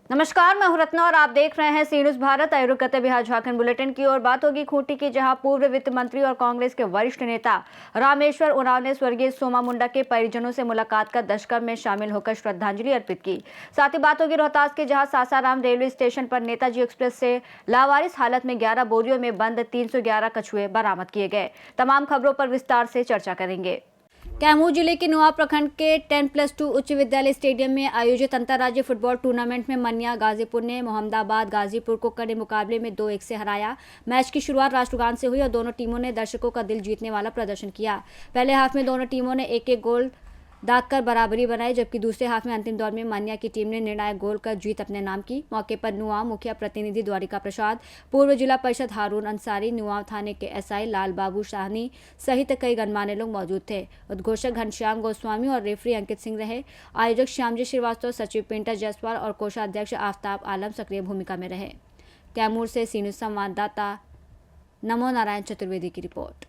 नमस्कार, मैं हूं रत्ना और आप देख रहे हैं सी न्यूज भारत। आयुर्वेद करते बिहार झारखंड बुलेटिन की ओर बात होगी खूंटी की, जहां पूर्व वित्त मंत्री और कांग्रेस के वरिष्ठ नेता रामेश्वर उरांव ने स्वर्गीय सोमा मुंडा के परिजनों से मुलाकात कर दुष्कर्म में शामिल होकर श्रद्धांजलि अर्पित की। साथ ही बात होगी रोहतास के, जहां सासाराम रेलवे स्टेशन पर नेताजी एक्सप्रेस से लावारिस हालत में 11 बोरियों में बंद 311 कछुए बरामद किए गए। तमाम खबरों पर विस्तार से चर्चा करेंगे। कैमूर जिले के नुआ प्रखंड के 10+2 उच्च विद्यालय स्टेडियम में आयोजित अंतर्राज्यीय फुटबॉल टूर्नामेंट में मनिया गाजीपुर ने मोहम्मदाबाद गाजीपुर को कड़े मुकाबले में 2-1 से हराया। मैच की शुरुआत राष्ट्रगान से हुई और दोनों टीमों ने दर्शकों का दिल जीतने वाला प्रदर्शन किया। पहले हाफ में दोनों टीमों ने एक-एक गोल दागकर बराबरी बनाई, जबकि दूसरे हाफ में अंतिम दौर में मनिया की टीम ने निर्णायक गोल कर जीत अपने नाम की। मौके पर नुआ मुखिया प्रतिनिधि द्वारिका प्रसाद, पूर्व जिला परिषद हारून अंसारी, नुआ थाने के एसआई लाल बाबू शाहनी सहित कई गणमान्य लोग मौजूद थे। उद्घोषक घनश्याम गोस्वामी और रेफरी अंकित सिंह रहे। आयोजक श्यामजी श्रीवास्तव, सचिव पिंटर जायसवाल और कोषाध्यक्ष आफ्ताब आलम सक्रिय भूमिका में रहे। कैमूर से सी न्यूज संवाददाता नमो नारायण चतुर्वेदी की रिपोर्ट।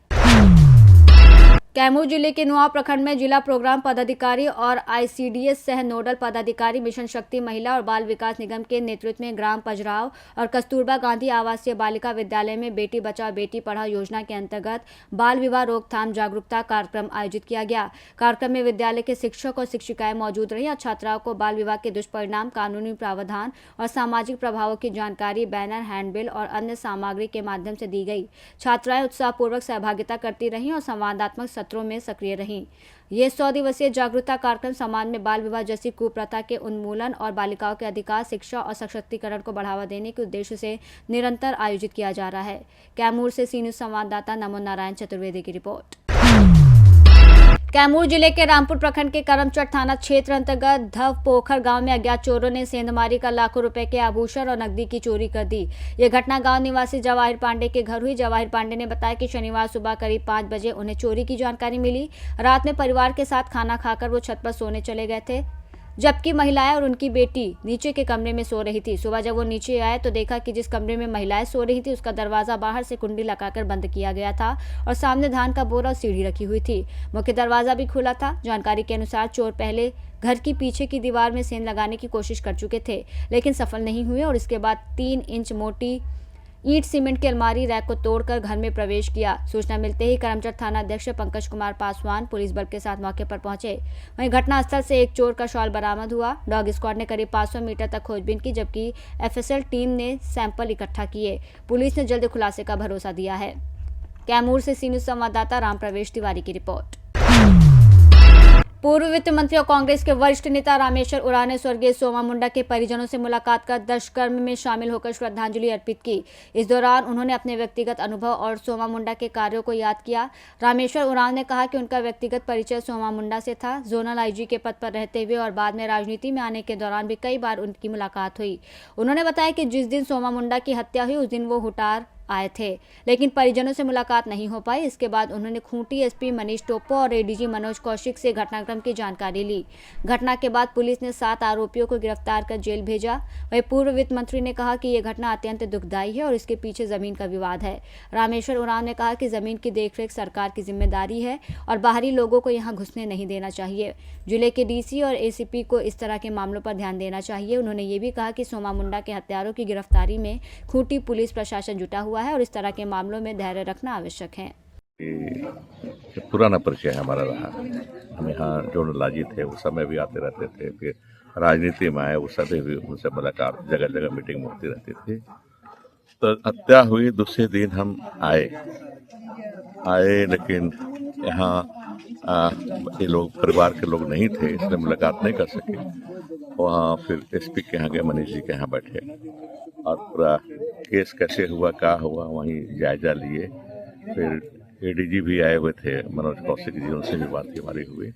कैमूर जिले के नुआ प्रखंड में जिला प्रोग्राम पदाधिकारी और आईसीडीएस सह नोडल पदाधिकारी मिशन शक्ति महिला और बाल विकास निगम के नेतृत्व में ग्राम पजराव और कस्तूरबा गांधी आवासीय बालिका विद्यालय में बेटी बचाओ बेटी पढ़ाओ योजना के अंतर्गत बाल विवाह रोकथाम जागरूकता कार्यक्रम आयोजित किया गया। कार्यक्रम में विद्यालय के शिक्षक और शिक्षिकाएं मौजूद रही और छात्राओं को बाल विवाह के दुष्परिणाम, कानूनी प्रावधान और सामाजिक प्रभावों की जानकारी बैनर, हैंडबिल और अन्य सामग्री के माध्यम से दी गई। छात्राएं उत्साहपूर्वक सहभागिता करती रहीं और संवादात्मक सत्रों में सक्रिय रहीं। ये 100 दिवसीय जागरूकता कार्यक्रम समाज में बाल विवाह जैसी कुप्रथा के उन्मूलन और बालिकाओं के अधिकार, शिक्षा और सशक्तिकरण को बढ़ावा देने के उद्देश्य से निरंतर आयोजित किया जा रहा है। कैमूर से सी न्यूज संवाददाता नमो नारायण चतुर्वेदी की रिपोर्ट। कैमूर जिले के रामपुर प्रखंड के करमचट थाना क्षेत्र अंतर्गत धव पोखर गांव में अज्ञात चोरों ने सेंधमारी का लाखों रुपए के आभूषण और नकदी की चोरी कर दी। यह घटना गांव निवासी जवाहिर पांडे के घर हुई। जवाहिर पांडे ने बताया कि शनिवार सुबह करीब 5 बजे उन्हें चोरी की जानकारी मिली। रात में परिवार के साथ खाना खाकर वो छत पर सोने चले गए थे, जबकि महिलाएं और उनकी बेटी नीचे के कमरे में सो रही थी। सुबह जब वो नीचे आए तो देखा कि जिस कमरे में महिलाएं सो रही थी उसका दरवाजा बाहर से कुंडी लगाकर बंद किया गया था और सामने धान का बोरा और सीढ़ी रखी हुई थी। मुख्य दरवाजा भी खुला था। जानकारी के अनुसार चोर पहले घर की पीछे की दीवार में सेंध लगाने की कोशिश कर चुके थे, लेकिन सफल नहीं हुए और इसके बाद 3 इंच मोटी ईंट सीमेंट की अलमारी रैक को तोड़कर घर में प्रवेश किया। सूचना मिलते ही करमचट थाना अध्यक्ष पंकज कुमार पासवान पुलिस बल के साथ मौके पर पहुंचे। वहीं घटनास्थल से एक चोर का शॉल बरामद हुआ। डॉग स्क्वाड ने करीब 500 मीटर तक खोजबीन की, जबकि एफएसएल टीम ने सैंपल इकट्ठा किए। पुलिस ने जल्द खुलासे का भरोसा दिया है। कैमूर से सी न्यूज संवाददाता राम प्रवेश तिवारी की रिपोर्ट। पूर्व वित्त मंत्री और कांग्रेस के वरिष्ठ नेता रामेश्वर उरांव ने स्वर्गीय सोमा मुंडा के परिजनों से मुलाकात कर दुष्कर्म में शामिल होकर श्रद्धांजलि अर्पित की। इस दौरान उन्होंने अपने व्यक्तिगत अनुभव और सोमा मुंडा के कार्यों को याद किया। रामेश्वर उरांव ने कहा कि उनका व्यक्तिगत परिचय सोमा मुंडा से था। जोनल आईजी के पद पर रहते हुए और बाद में राजनीति में आने के दौरान भी कई बार उनकी मुलाकात हुई। उन्होंने बताया कि जिस दिन सोमा मुंडा की हत्या हुई उस दिन वो हुटार आए थे, लेकिन परिजनों से मुलाकात नहीं हो पाई। इसके बाद उन्होंने खूंटी एसपी मनीष टोप्पो और एडीजी मनोज कौशिक से घटनाक्रम की जानकारी ली। घटना के बाद पुलिस ने 7 आरोपियों को गिरफ्तार कर जेल भेजा। वहीं पूर्व वित्त मंत्री ने कहा कि यह घटना अत्यंत दुखदायी है और इसके पीछे जमीन का विवाद है। रामेश्वर उरांव ने कहा कि जमीन की देखरेख सरकार की जिम्मेदारी है और बाहरी लोगों को यहां घुसने नहीं देना चाहिए। जिले के डीसी और एसीपी को इस तरह के मामलों पर ध्यान देना चाहिए। उन्होंने ये भी कहा कि सोमा मुंडा के हत्यारों की गिरफ्तारी में खूंटी पुलिस प्रशासन जुटा हुआ है और इस तरह के मामलों में धैर्य रखना आवश्यक है। पुराना परिचय हमारा रहा। हम यहाँ जो लाजी थे उस समय भी आते रहते थे, फिर राजनीति में आए उस समय भी उनसे मुलाकात, जगह जगह मीटिंग होती रहती थी। तो हत्या हुई दूसरे दिन हम आए, लेकिन यहाँ ये लोग परिवार के लोग नहीं थे, इसलिए मुलाकात नहीं कर सके। वहाँ फिर एसपी के यहाँ गए, मनीष जी के यहाँ बैठे और पूरा केस कैसे हुआ, क्या हुआ, वहीं जायजा लिए। फिर एडीजी भी आए हुए थे, मनोज कौशिक जी, उनसे भी बात हमारी हुई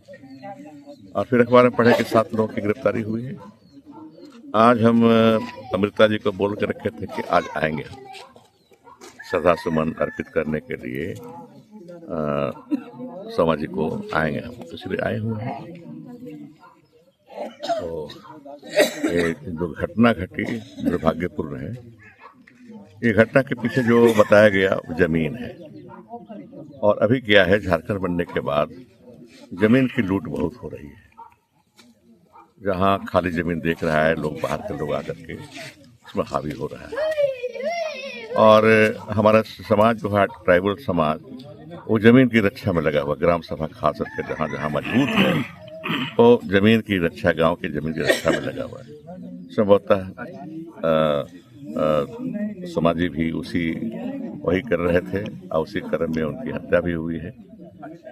और फिर अखबार में पढ़े कि 7 लोगों की गिरफ्तारी हुई है। आज हम अमृता जी को बोल कर रखे थे कि आज आएंगे श्रद्धा सुमन अर्पित करने के लिए, सोमा जी को आएंगे हम, इसलिए आए हुए हैं। तो ये जो घटना घटी दुर्भाग्यपूर्ण है। ये घटना के पीछे जो बताया गया जमीन है, और अभी क्या है, झारखंड बनने के बाद जमीन की लूट बहुत हो रही है। जहाँ खाली जमीन देख रहा है लोग, बाहर के लोग आकर के उसमें हावी हो रहा है। और हमारा समाज जो है, ट्राइबल समाज, वो जमीन की रक्षा में लगा हुआ। ग्राम सभा खास करके जहाँ जहाँ मजबूत है वो जमीन की रक्षा, गांव की जमीन की रक्षा में लगा हुआ है। संभवतः समाजी भी वही कर रहे थे और उसी क्रम में उनकी हत्या भी हुई है।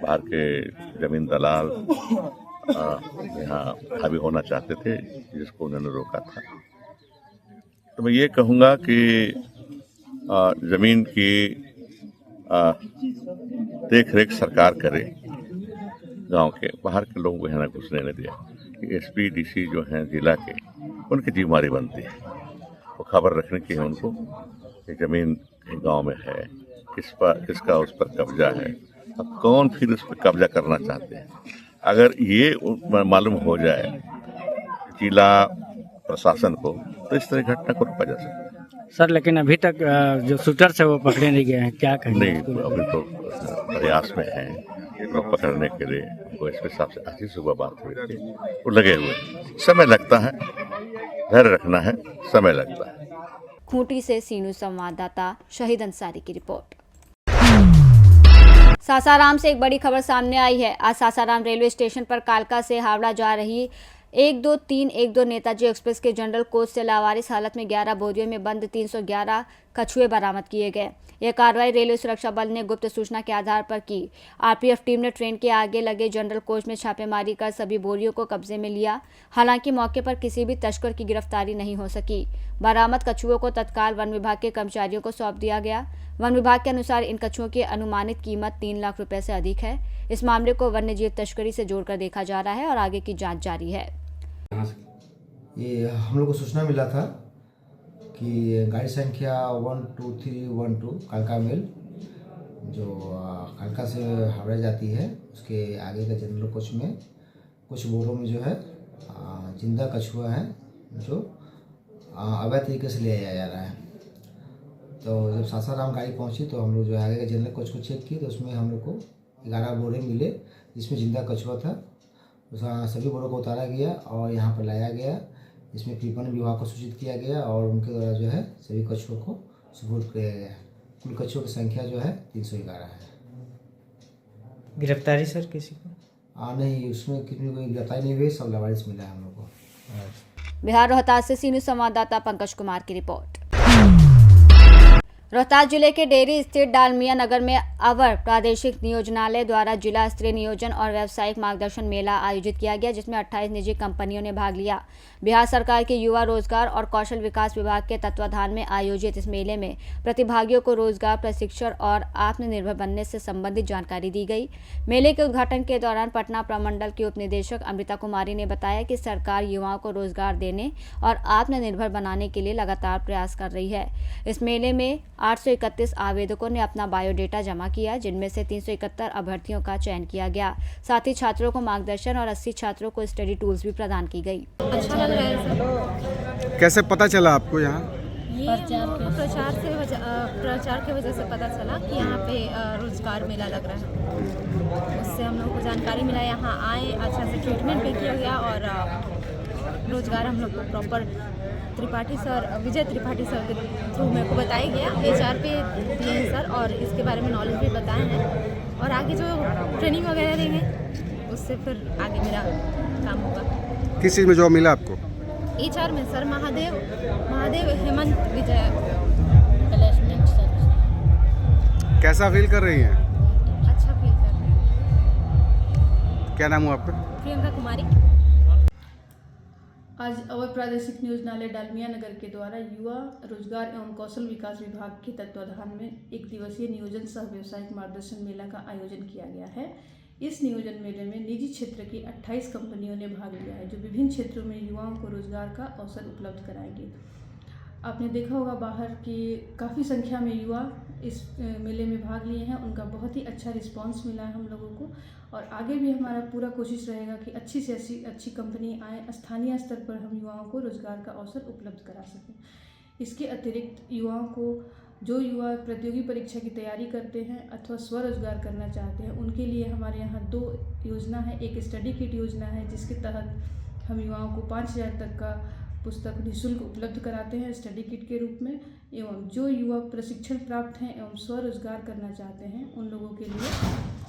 बाहर के जमीन दलाल यहाँ हावी होना चाहते थे, जिसको उन्होंने रोका था। तो मैं ये कहूँगा कि जमीन की देख रेख सरकार करे, गांव के बाहर के लोगों को यहाँ घुसने न दिया। एसपी डीसी जो हैं जिला के, उनकी जिम्मेदारी बनती है, वो खबर रखने की है उनको कि जमीन गांव में है, किसका उस पर कब्जा है, अब कौन फिर उस पर कब्जा करना चाहते हैं। अगर ये मालूम हो जाए जिला प्रशासन को, तो इस तरह घटना को रोका जा सकता है। सर लेकिन अभी तक जो शूटर्स है वो पकड़े नहीं गए हैं, क्या कहेंगे? नहीं, अभी तो प्रयास में हैं इनको पकड़ने के लिए। उनको इसके हिसाब से आज ही सुबह बात हुई थी, वो लगे हुए हैं। समय लगता है, धैर्य रखना है, समय लगता है। खूंटी से सीनू संवाददाता शहीद अंसारी की रिपोर्ट। सासाराम से एक बड़ी खबर सामने आई है। आज सासाराम रेलवे स्टेशन पर कालका से हावड़ा जा रही 12312 नेताजी एक्सप्रेस के जनरल कोच से लावारिस हालत में 11 बोरियों में बंद 311 कछुए बरामद किए गए। यह कार्रवाई रेलवे सुरक्षा बल ने गुप्त सूचना के आधार पर की। आरपीएफ टीम ने ट्रेन के आगे लगे जनरल कोच में छापेमारी कर सभी बोरियों को कब्जे में लिया। हालांकि मौके पर किसी भी तस्कर की गिरफ्तारी नहीं हो सकी। बरामद कछुओं को तत्काल वन विभाग के कर्मचारियों को सौंप दिया गया। वन विभाग के अनुसार इन कछुओं की अनुमानित कीमत 3 लाख रुपए से अधिक है। इस मामले को वन्यजीव तस्करी से जोड़कर देखा जा रहा है और आगे की जांच जारी है। ये हम लोग को सूचना मिला था कि गाड़ी संख्या 12312 कालका मेल जो कालका से हावड़ा जाती है, उसके आगे का जनरल कोच में कुछ बोरों में जो है जिंदा कछुआ है जो अवैध तरीके से ले आया जा रहा है। तो जब सासाराम गाड़ी पहुंची तो हम लोग जो आगे का जनरल कोच को चेक किए तो उसमें हम लोग को 11 बोरे मिले जिसमें जिंदा कछुआ था। सभी बोरों को उतारा गया और यहाँ पर लाया गया। इसमें कृषि विभाग को सूचित किया गया और उनके द्वारा जो है सभी कछुओं को सुपुर्द किया गया। कुल कछुओं की संख्या जो है 311 है। गिरफ्तारी सर किसी को? नहीं, उसमें कितनी कोई गिरफ्तारी नहीं हुई, सब लावारिस मिला है हम लोग को। बिहार रोहतास से सीनू संवाददाता पंकज कुमार की रिपोर्ट। रोहतास जिले के डेरी स्थित डालमिया नगर में अवर प्रादेशिक नियोजनालय द्वारा जिला स्तरीय नियोजन और व्यावसायिक मार्गदर्शन मेला आयोजित किया गया, जिसमें 28 निजी कंपनियों ने भाग लिया। बिहार सरकार के युवा रोजगार और कौशल विकास विभाग के तत्वाधान में आयोजित इस मेले में प्रतिभागियों को रोजगार प्रशिक्षण और आत्मनिर्भर बनने से संबंधित जानकारी दी गई। मेले के उद्घाटन के दौरान पटना प्रमंडल की उप निदेशक अमृता कुमारी ने बताया कि सरकार युवाओं को रोजगार देने और आत्मनिर्भर बनाने के लिए लगातार प्रयास कर रही है। इस मेले में 831 आवेदकों ने अपना बायोडेटा जमा किया, जिनमें से 371 अभ्यर्थियों का चयन किया गया। साथ ही छात्रों को मार्गदर्शन और 80 छात्रों को स्टडी टूल्स भी प्रदान की गई। अच्छा लग रहा है सर। कैसे पता चला आपको यहाँ? ये प्रचार की वजह से पता चला कि यहाँ पे रोजगार मेला लग रहा है। उससे हम लोग को जानकारी मिला, यहाँ आए, अच्छा से ट्रीटमेंट भी किया गया और रोजगार हम लोग को प्रॉपर विजय त्रिपाठी सर के थ्रू मेरे को बताया गया। HR पे दिए हैं सर और इसके बारे में नॉलेज भी बताए हैं और आगे जो ट्रेनिंग वगैरह देंगे उससे फिर आगे मेरा काम होगा। किस चीज़ में जॉब मिला आपको? HR में सर महादेव हेमंत विजय। कैसा फील कर रही हैं? अच्छा फील कर रहे हैं। क्या नाम हुआ आपका? प्रियंका कुमारी। आज अवर प्रादेशिक नियोजनालय डालमिया नगर के द्वारा युवा रोजगार एवं कौशल विकास विभाग के तत्वाधान में 1 दिवसीय नियोजन सह व्यवसायिक मार्गदर्शन मेला का आयोजन किया गया है। इस नियोजन मेले में निजी क्षेत्र की 28 कंपनियों ने भाग लिया है, जो विभिन्न क्षेत्रों में युवाओं को रोजगार का अवसर उपलब्ध कराएंगे। आपने देखा होगा बाहर की काफ़ी संख्या में युवा इस मेले में भाग लिए हैं, उनका बहुत ही अच्छा रिस्पांस मिला है हम लोगों को और आगे भी हमारा पूरा कोशिश रहेगा कि अच्छी से अच्छी कंपनी आए, स्थानीय स्तर पर हम युवाओं को रोजगार का अवसर उपलब्ध करा सकें। इसके अतिरिक्त युवाओं को जो युवा प्रतियोगी परीक्षा की तैयारी करते हैं अथवा स्वरोजगार करना चाहते हैं उनके लिए हमारे यहाँ 2 योजना है। एक स्टडी किट योजना है जिसके तहत हम युवाओं को 5,000 तक का पुस्तक निःशुल्क उपलब्ध कराते हैं स्टडी किट के रूप में, एवं जो युवा प्रशिक्षण प्राप्त हैं एवं स्वरोजगार करना चाहते हैं उन लोगों के लिए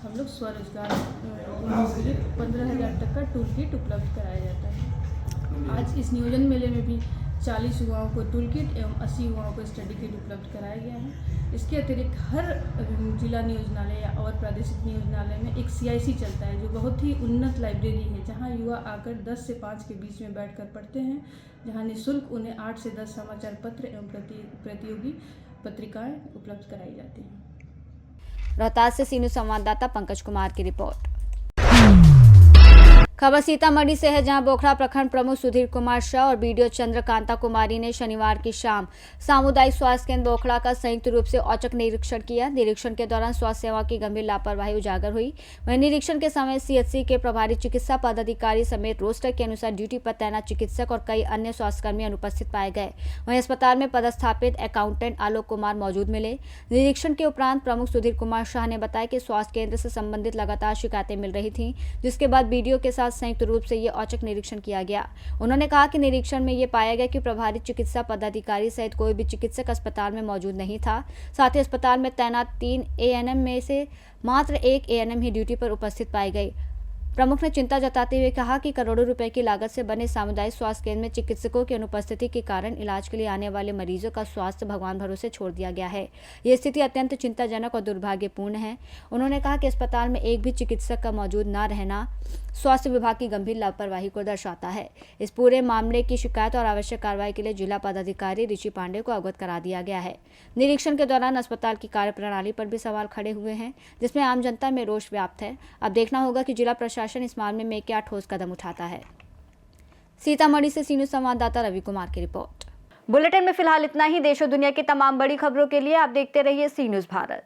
हम लोग स्वरोजगार उन लोगों के लिए 15,000 तक का टूल किट उपलब्ध कराया जाता है। आज इस नियोजन मेले में भी 40 युवाओं को टूल किट एवं 80 युवाओं को स्टडी किट उपलब्ध कराया गया है। इसके अतिरिक्त हर जिला नियोजनालय या और प्रादेशिक नियोजनालय में एक CIC चलता है जो बहुत ही उन्नत लाइब्रेरी है, जहां युवा आकर 10 से 5 के बीच में बैठकर पढ़ते हैं, जहां निःशुल्क उन्हें 8 से 10 समाचार पत्र एवं प्रतियोगी पत्रिकाएं उपलब्ध कराई जाती हैं। रोहतास से सीनू संवाददाता पंकज कुमार की रिपोर्ट। खबर सीतामढ़ी से है, जहां बोखड़ा प्रखंड प्रमुख सुधीर कुमार शाह और BDO चंद्रकांता कुमारी ने शनिवार की शाम सामुदायिक स्वास्थ्य केंद्र बोखड़ा का संयुक्त रूप से औचक निरीक्षण किया। निरीक्षण के दौरान स्वास्थ्य सेवा की गंभीर लापरवाही उजागर हुई। वहीं निरीक्षण के समय CHC के प्रभारी चिकित्सा पदाधिकारी समेत रोस्टर के अनुसार ड्यूटी पर तैनात चिकित्सक और कई अन्य स्वास्थ्यकर्मी अनुपस्थित पाए गए। वहीं अस्पताल में पदस्थापित अकाउंटेंट आलोक कुमार मौजूद मिले। निरीक्षण के उपरांत प्रमुख सुधीर कुमार शाह ने बताया कि स्वास्थ्य केंद्र से संबंधित लगातार शिकायतें मिल रही थी, जिसके बाद BDO के साथ संयुक्त रूप से ये औचक निरीक्षण किया गया। उन्होंने कहा कि निरीक्षण में ये पाया गया कि प्रभारी चिकित्सा पदाधिकारी सहित कोई भी चिकित्सक अस्पताल में मौजूद नहीं था। साथ ही अस्पताल में तैनात 3 ANM में से मात्र 1 ANM ही ड्यूटी पर उपस्थित पाई गई। प्रमुख ने चिंता जताते हुए कहा कि करोड़ों रुपए की लागत से बने सामुदायिक स्वास्थ्य केंद्र में चिकित्सकों की अनुपस्थिति के कारण इलाज के लिए आने वाले मरीजों का स्वास्थ्य भगवान भरोसे छोड़ दिया गया है। ये स्थिति अत्यंत चिंताजनक और दुर्भाग्यपूर्ण है। उन्होंने कहा कि अस्पताल में एक भी चिकित्सक का मौजूद न रहना स्वास्थ्य विभाग की गंभीर लापरवाही को दर्शाता है। इस पूरे मामले की शिकायत और आवश्यक कार्रवाई के लिए जिला पदाधिकारी ऋषि पांडे को अवगत करा दिया गया है। निरीक्षण के दौरान अस्पताल की कार्यप्रणाली पर भी सवाल खड़े हुए हैं, जिसमें आम जनता में रोष व्याप्त है। अब देखना होगा कि जिला प्रशासन इस मामले में क्या ठोस कदम उठाता है। सीतामढ़ी से सीनू संवाददाता रवि कुमार की रिपोर्ट। बुलेटिन में फिलहाल इतना ही। देश और दुनिया की तमाम बड़ी खबरों के लिए आप देखते रहिए सी न्यूज़ भारत।